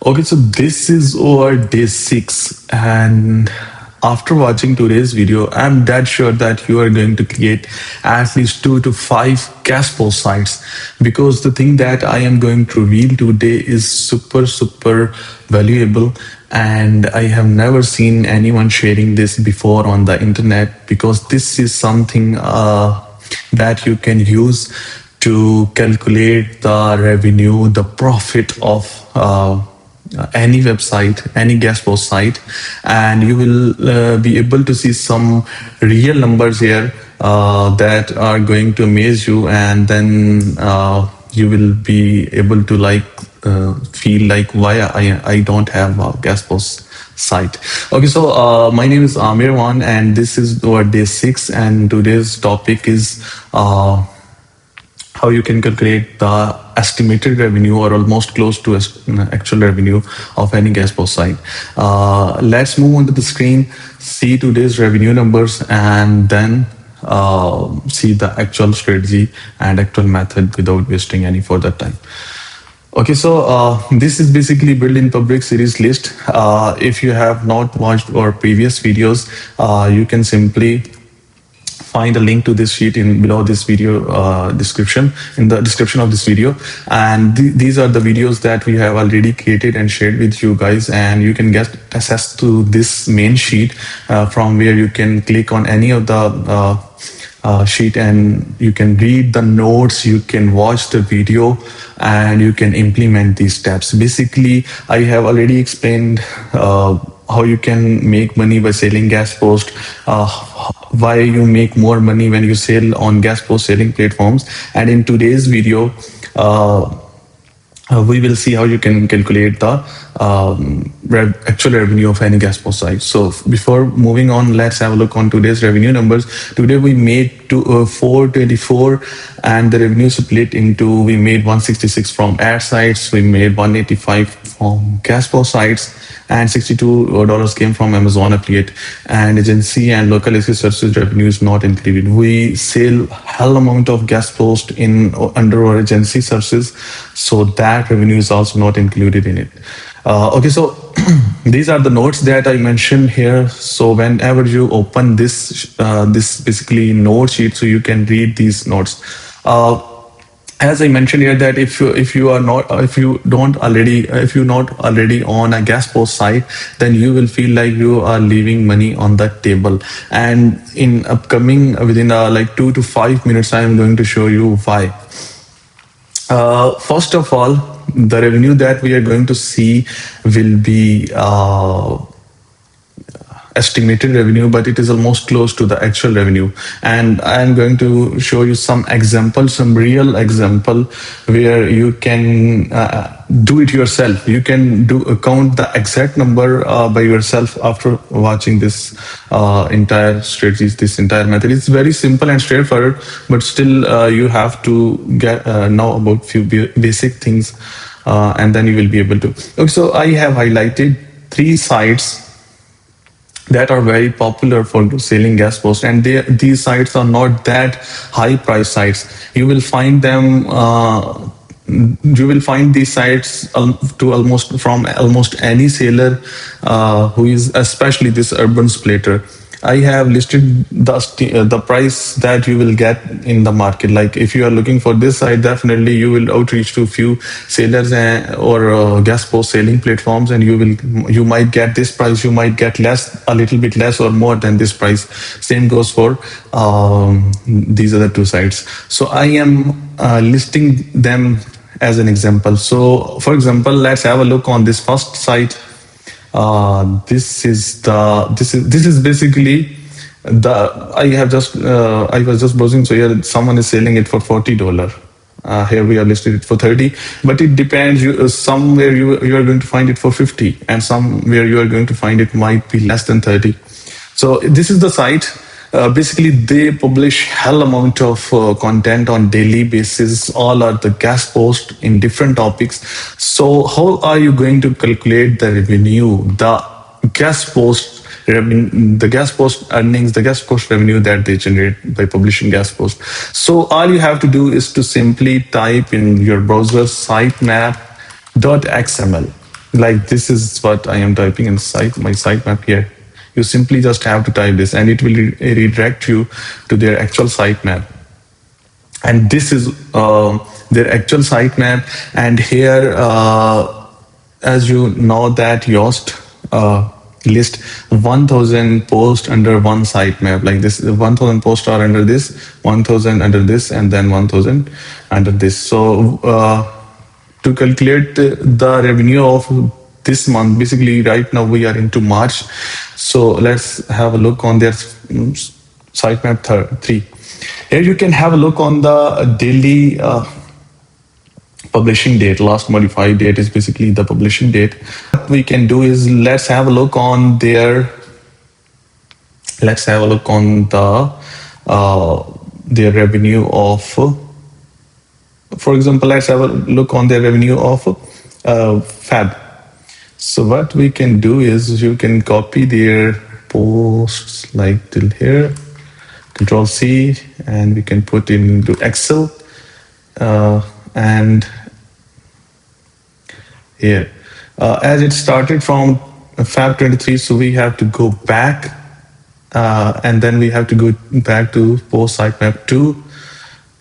Okay, so this is our day 6, and after watching today's video, I'm dead sure that you are going to create at least 2 to 5 gas post sites, because the thing that I am going to reveal today is super valuable, and I have never seen anyone sharing this before on the internet, because this is something that you can use to calculate the revenue, the profit of any website, any guest post site, and you will be able to see some real numbers here that are going to amaze you, and then you will be able to feel like why I don't have a guest post site. Okay, so my name is Amir Wan, and this is our day 6, and today's topic is how you can calculate the estimated revenue or almost close to actual revenue of any guest post site. Let's move on to the screen, see today's revenue numbers, and then see the actual strategy and actual method without wasting any further time. Okay, so this is basically built-in public series list. If you have not watched our previous videos, you can simply find a link to this sheet in below this video description, in the description of this video, and these are the videos that we have already created and shared with you guys, and you can get access to this main sheet from where you can click on any of the sheet, and you can read the notes, you can watch the video, and you can implement these steps. Basically, I have already explained how you can make money by selling gas post, why you make more money when you sell on gas post selling platforms, and in today's video we will see how you can calculate the actual revenue of any gas post site. So before moving on, let's have a look on today's revenue numbers. Today we made 424, and the revenue split into, we made 166 from ad sites, we made 185 from gas post sites, and $62 came from Amazon affiliate, and agency and local SEO services revenue is not included. We sell hell amount of gas post in under our agency services, so that revenue is also not included in it. Okay, so these are the notes that I mentioned here. So whenever you open this this basically note sheet, so you can read these notes. As I mentioned here, that if you not already on a gas post site, then you will feel like you are leaving money on the table. And in upcoming, within like 2 to 5 minutes, I am going to show you why. First of all, the revenue that we are going to see will be estimated revenue, but it is almost close to the actual revenue. And I am going to show you some example, some real example, where you can do it yourself. You can count the exact number by yourself after watching this entire strategies, this entire method. It's very simple and straightforward, but still you have to get know about few basic things, and then you will be able to. Okay, so I have highlighted 3 sites that are very popular for selling gas post, and these sites are not that high price sites. You will find them you will find these sites to almost any seller who is, especially this urban splitter. I have listed the price that you will get in the market. Like if you are looking for this site, definitely you will outreach to few sellers or gas post selling platforms, and you might get this price. You might get less, a little bit less or more than this price. Same goes for these other 2 sites. So I am listing them as an example. So for example, let's have a look on this first site. This is basically the I was just browsing. So here someone is selling it for $40. Here we are listed it for 30, but it depends. Somewhere you are going to find it for 50, and somewhere you are going to find it might be less than 30. So this is the site. Basically, they publish hell amount of content on daily basis. All are the gas posts in different topics. So how are you going to calculate the revenue, the gas post revenue, the gas post earnings, the gas post revenue that they generate by publishing gas posts? So all you have to do is to simply type in your browser sitemap.xml. Like this is what I am typing in site my sitemap here. You simply just have to type this, and it will redirect you to their actual sitemap. And this is their actual sitemap. And here, as you know that Yoast list 1000 posts under one sitemap, like this 1000 posts are under this, 1000 under this, and then 1000 under this. So to calculate the revenue of this month, basically right now we are into March, so let's have a look on their sitemap 3. Here you can have a look on the daily publishing date. Last modified date is basically the publishing date. What we can do is let's have a look on their revenue of, for example, let's have a look on their revenue of Fab. So what we can do is you can copy their posts like till here, Control C, and we can put it into Excel. And here, as it started from Fab 23, so we have to go back, and then we have to go back to post sitemap 2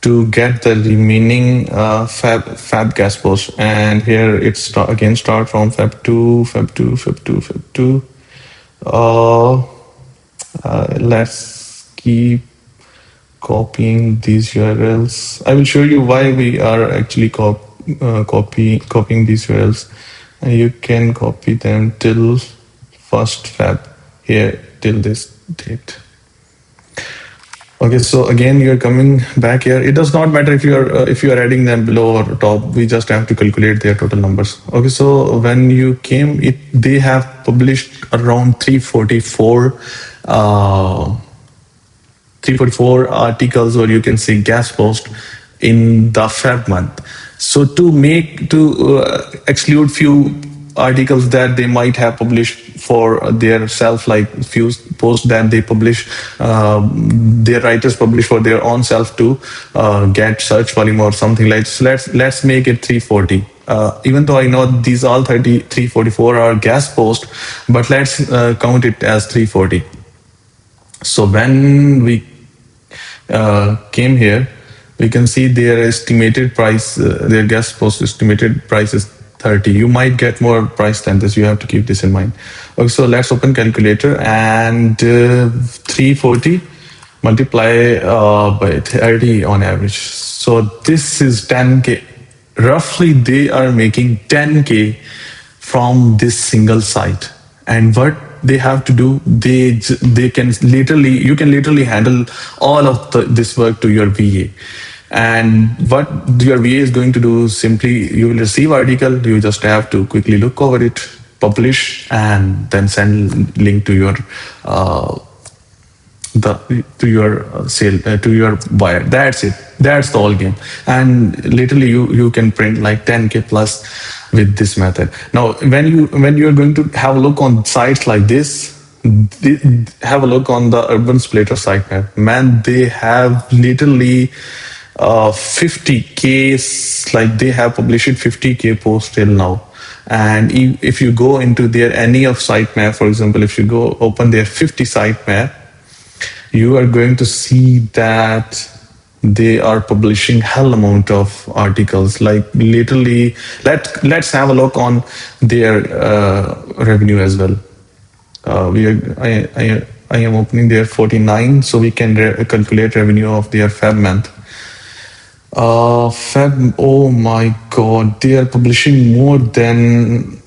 to get the remaining Fab gas post. And here it's start from Fab 2, Fab 2, Fab 2, Fab 2. Let's keep copying these URLs. I will show you why we are actually copying these URLs. You can copy them till first Feb here till this date. Okay, so again you're coming back here. It does not matter if you are adding them below or top. We just have to calculate their total numbers. Okay, so when you came, they have published around 344 articles, or you can say gas post, in the Feb month. So to exclude few articles that they might have published for their self, like few posts that they publish, their writers publish for their own self to get search volume or something like. So let's make it 340. Even though I know these all 344 are gas posts, but let's count it as 340. So when we came here, we can see their estimated price, their gas post estimated price is 30. You might get more price than this. You have to keep this in mind. Okay, so let's open calculator, and 340 multiply by 30 on average. So this is 10K. Roughly, they are making 10K from this single site. And what they have to do, they can literally, you can literally handle all of this work to your VA. And what your VA is going to do, simply you will receive article, you just have to quickly look over it, publish, and then send link to your sale to your buyer. That's it. That's the whole game. And literally you can print like 10K plus with this method. Now when you're going to have a look on sites like this, have a look on the Urban Splitter site, man, they have literally 50K, like they have published 50K posts till now. And if you go into their any of sitemap, for example, if you go open their 50 sitemap, you are going to see that they are publishing hell amount of articles. Like literally, let's have a look on their revenue as well. I am opening their 49, so we can calculate revenue of their Feb month. Feb, oh my god, they are publishing more than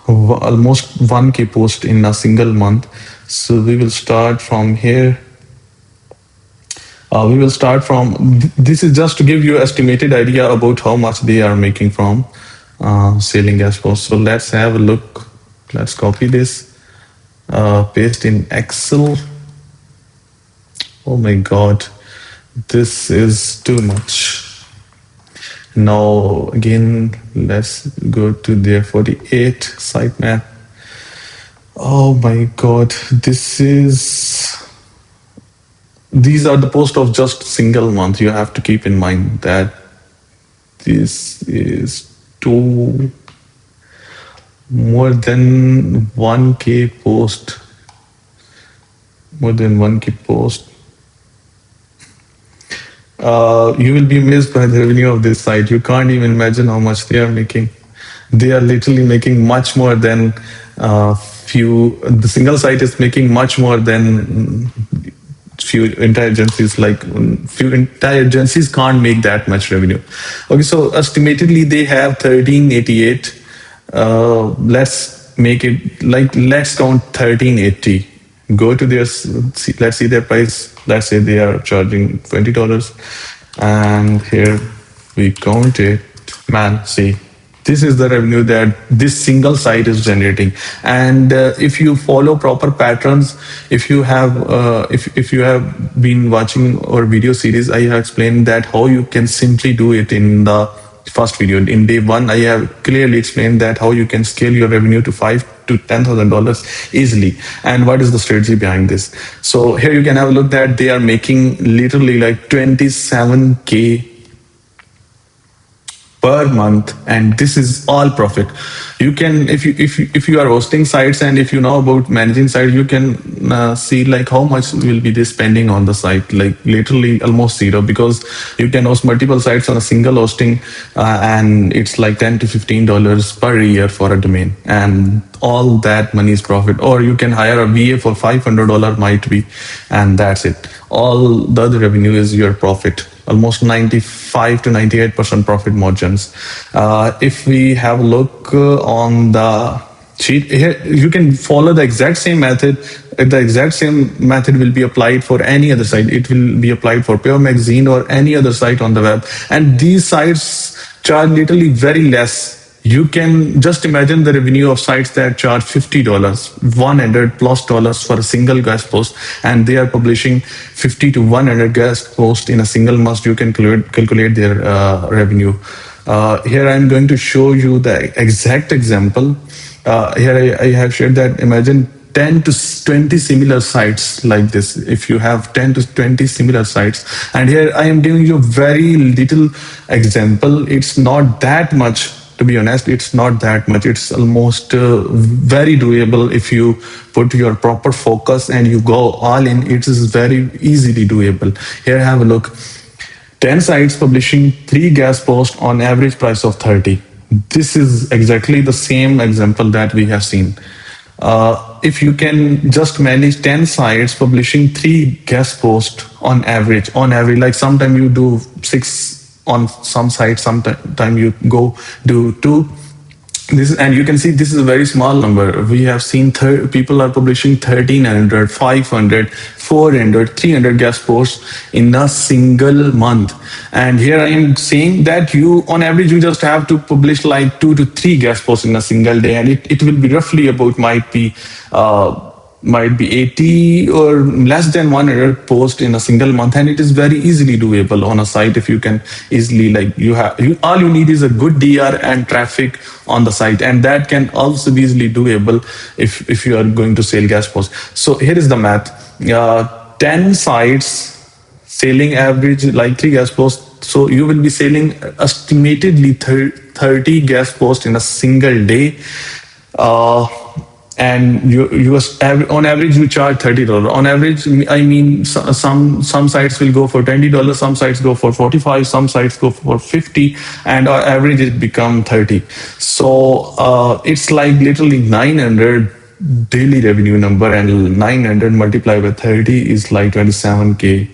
almost 1K post in a single month. So we will start from here. We will start from, this is just to give you estimated idea about how much they are making from selling gas posts. So let's have a look. Let's copy this, paste in Excel. Oh my god, this is too much. Now again, let's go to their 48 sitemap. Oh my god, these are the posts of just single month. You have to keep in mind that this is too more than 1k post, more than 1k post, you will be amazed by the revenue of this site. You can't even imagine how much they are making. They are literally making much more than few. The single site is making much more than few entire agencies. Like few entire agencies can't make that much revenue. Okay, so estimatedly they have 1388. Let's make it like, let's count 1380. Go to their, let's see their price. Let's say they are charging $20, and here we count it. Man, see, this is the revenue that this single site is generating. And if you follow proper patterns, if you have if you have been watching our video series, I have explained that how you can simply do it in the first video. In day one, I have clearly explained that how you can scale your revenue to $5,000 to $10,000 easily, and what is the strategy behind this. So here you can have a look that they are making literally like 27k per month, and this is all profit. You can, if you are hosting sites and if you know about managing sites, you can see like how much will be they spending on the site, like literally almost zero, because you can host multiple sites on a single hosting, and it's like $10 to $15 per year for a domain, and all that money is profit. Or you can hire a VA for $500 might be, and that's it. All the other revenue is your profit, almost 95 to 98% profit margins. If we have a look on the sheet here, you can follow the exact same method. The exact same method will be applied for any other site. It will be applied for Pure Magazine or any other site on the web. And these sites charge literally very less. You can just imagine the revenue of sites that charge $50, $100+ for a single guest post, and they are publishing 50 to 100 guest posts in a single month. You can calculate their revenue. Here I'm going to show you the exact example. Here I have shared that. Imagine 10 to 20 similar sites like this. If you have 10 to 20 similar sites, and here I am giving you very little example. It's not that much, to be honest. It's not that much. It's almost very doable if you put your proper focus and you go all in. It is very easily doable. Here, have a look. 10 sites publishing 3 guest posts on average price of 30. This is exactly the same example that we have seen. If you can just manage 10 sites publishing 3 guest posts on average, like sometime you do 6 on some sites, sometime you go do 2. This, and you can see this is a very small number. We have seen people are publishing 1300, 500, 400, 300 guest posts in a single month. And here I am saying that you, on average, you just have to publish like 2 to 3 guest posts in a single day, and it will be roughly about might be 80 or less than 100 posts in a single month, and it is very easily doable on a site. If you can easily, like, all you need is a good DR and traffic on the site, and that can also be easily doable if you are going to sell guest posts. So here is the math. 10 sites selling average like 3 guest posts, so you will be selling estimatedly 30 guest posts in a single day. And on average you charge $30. On average, I mean, some sites will go for $20, some sites go for 45, some sites go for 50, and our average it become 30. So it's like literally 900 daily revenue number, and 900 multiplied by 30 is like 27k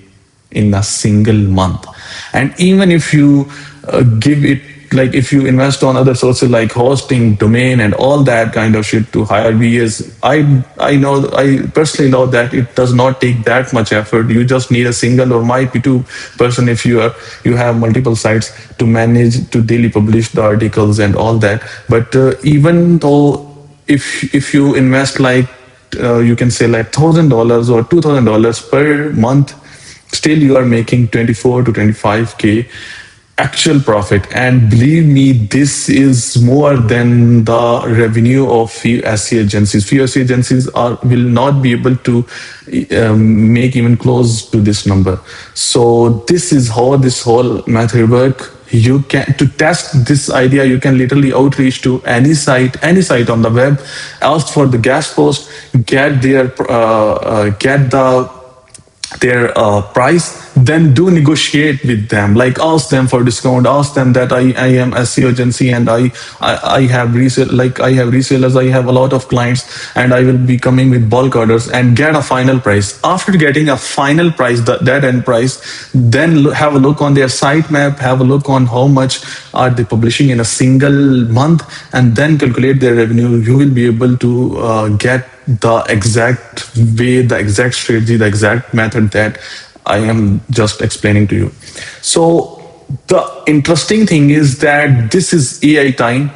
in a single month. And even if you give it, like if you invest on other sources like hosting, domain, and all that kind of shit to hire VAs, I personally know that it does not take that much effort. You just need a single or might be 2 person if you have multiple sites to manage to daily publish the articles and all that. But even though if you invest like you can say like $1,000 or $2,000 per month, still you are making 24 to 25k actual profit. And believe me, this is more than the revenue of few SE agencies. Few SE agencies will not be able to make even close to this number. So this is how this whole method work. You can, to test this idea, you can literally outreach to any site on the web, ask for the guest post, get get their price, then do negotiate with them, like ask them for discount, ask them that I am SEO agency and I have resell, like I have resellers, I have a lot of clients and I will be coming with bulk orders, and get a final price. After getting a final price, that end price, then have a look on their site map, have a look on how much are they publishing in a single month, and then calculate their revenue. You will be able to get the exact way, the exact strategy, the exact method that I am just explaining to you. So the interesting thing is that this is AI time.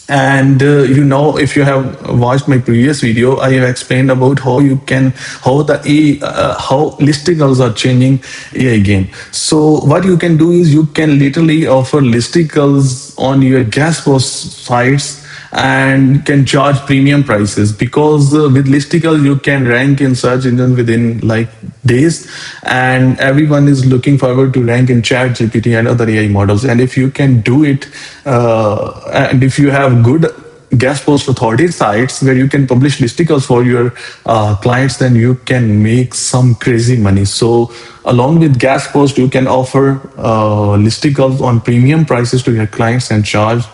And if you have watched my previous video, I have explained about how listicles are changing AI game. So what you can do is you can literally offer listicles on your guest post sites and can charge premium prices, because with listicle you can rank in search engine within like days, and everyone is looking forward to rank in chat gpt and other AI models. And if you can do it, and if you have good guest post authority sites where you can publish listicles for your clients, then you can make some crazy money. So along with guest post, you can offer listicles on premium prices to your clients and charge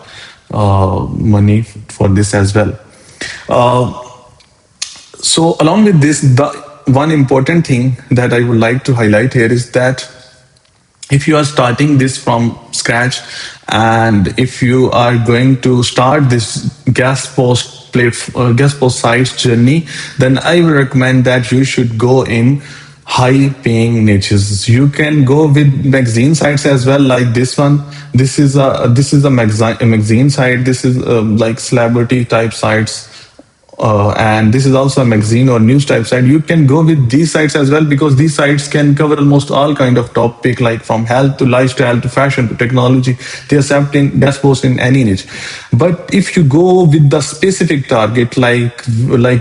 money for this as well. Uh, so along with this, the one important thing that I would like to highlight here is that if you are starting this from scratch, and if you are going to start this guest post sites journey, then I will recommend that you should go in high paying niches. You can go with magazine sites as well, like this one. This is a magazine site. This is like celebrity type sites, and this is also a magazine or news type site. You can go with these sites as well, because these sites can cover almost all kind of topic, like from health to lifestyle to fashion to technology. They accept in guest post in any niche. But if you go with the specific target, like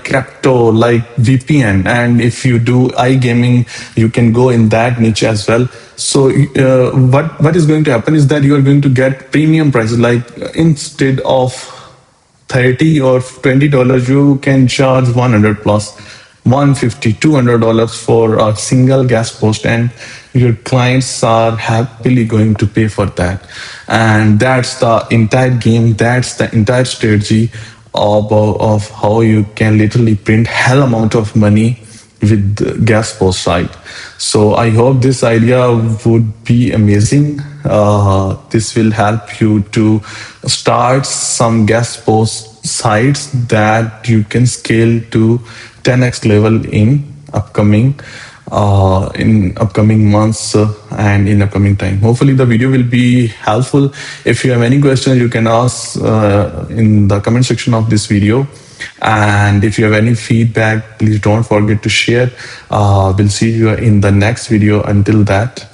crypto, like VPN, and if you do iGaming, you can go in that niche as well. So what is going to happen is that you are going to get premium prices, like instead of 30 or $20, you can charge 100 plus 150 $200 for a single guest post, and your clients are happily going to pay for that. And that's the entire game, that's the entire strategy of how you can literally print hell amount of money with the guest post site. So I hope this idea would be amazing. This will help you to start some guest post sites that you can scale to 10x level in upcoming months and in upcoming time. Hopefully the video will be helpful. If you have any questions, you can ask in the comment section of this video. And if you have any feedback, please don't forget to share. We'll see you in the next video. Until that,